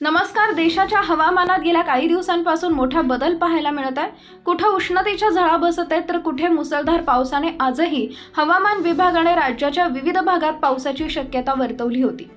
नमस्कार। देशाच्या हवामानात गेल्या काही दिवसांपासून मोठा बदल पाहायला मिळत आहे। कुठे उष्णतेच्या झळा बसत आहेत तर कुठे मुसळधार पावसाने आजही हवामान विभागाने राज्याच्या विविध भागात पावसाची शक्यता वर्तवली होती।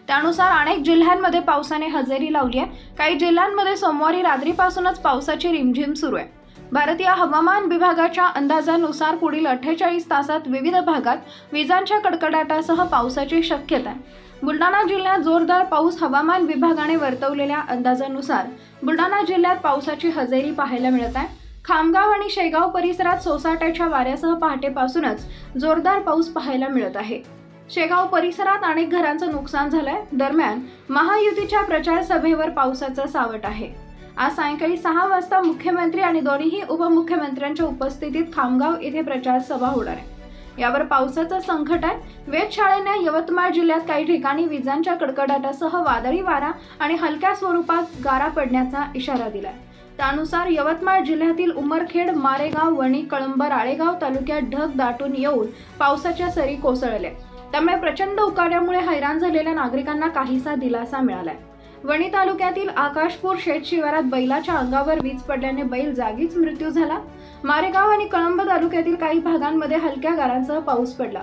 त्यानुसार अनेक जिल्ह्यांमध्ये पावसाने हजेरी लावली आहे। काही जिल्ह्यांमध्ये सोमवारी रात्रीपासूनच पावसाची रिमझिम सुरू आहे। भारतीय हवामान विभागाच्या अंदाजानुसार पुढील 48 तासात विविध भागात विजांच्या कडकडाटासह पावसाची शक्यता आहे। बुलढाणा जिल्ह्यात जोरदार पाऊस। हवामान विभागाने वर्तवलेल्या अंदाजानुसार बुलढाणा जिल्ह्यात पावसाची हजेरी पाहायला मिळत आहे। खामगाव आणि शेगाव परिसरात सोसाट्याच्या वाऱ्यासह पहाटेपासूनच जोरदार पाऊस पाहायला मिळत आहे। शेगाव परिसरात अनेक घरांचं नुकसान झालंय। दरम्यान महायुतीच्या प्रचार सभेवर पावसाचं सावट आहे। आज सायंकाळी 6 वाजता मुख्यमंत्री आणि दोन्ही उपमुख्यमंत्र्यांच्या उपस्थितीत खामगाव येथे प्रचार सभा होणार आहे। यावर पावसाचं संकट आहे। वेधशाळेने यवतमाळ जिल्ह्यात काही ठिकाणी विजांच्या कडकडाटासह वादळी वारा आणि हलक्या स्वरूपात गारा पडण्याचा इशारा दिलाय। त्यानुसार यवतमाळ जिल्ह्यातील उमरखेड, मारेगाव, वणी, कळंब, राळेगाव तालुक्यात ढग दाटून येऊन पावसाच्या सरी कोसळल्या। त्यामुळे प्रचंड उकाड्यामुळे हैराण झालेल्या नागरिकांना काहीसा दिलासा मिळालाय। वणी तालुक्यातील आकाशपूर शेत शिवारात बैलाच्या अंगावर वीज पडल्याने बैल जागीच मृत्यू झाला। मारेगाव आणि कळंब तालुक्यातील काही भागांमध्ये हलक्या गारांसह पाऊस पडला।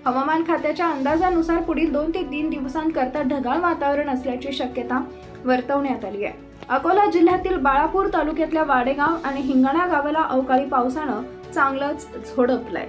हवामान खात्याच्या अंदाजानुसार पुढील 2 ते 3 दिवसांकरता ढगाळ वातावरण असल्याची शक्यता वर्तवण्यात आली आहे। अकोला जिल्ह्यातील बाळापूर तालुक्यातल्या वाडेगाव आणि हिंगणा गावाला अवकाळी पावसानं चांगलंच झोडपलंय।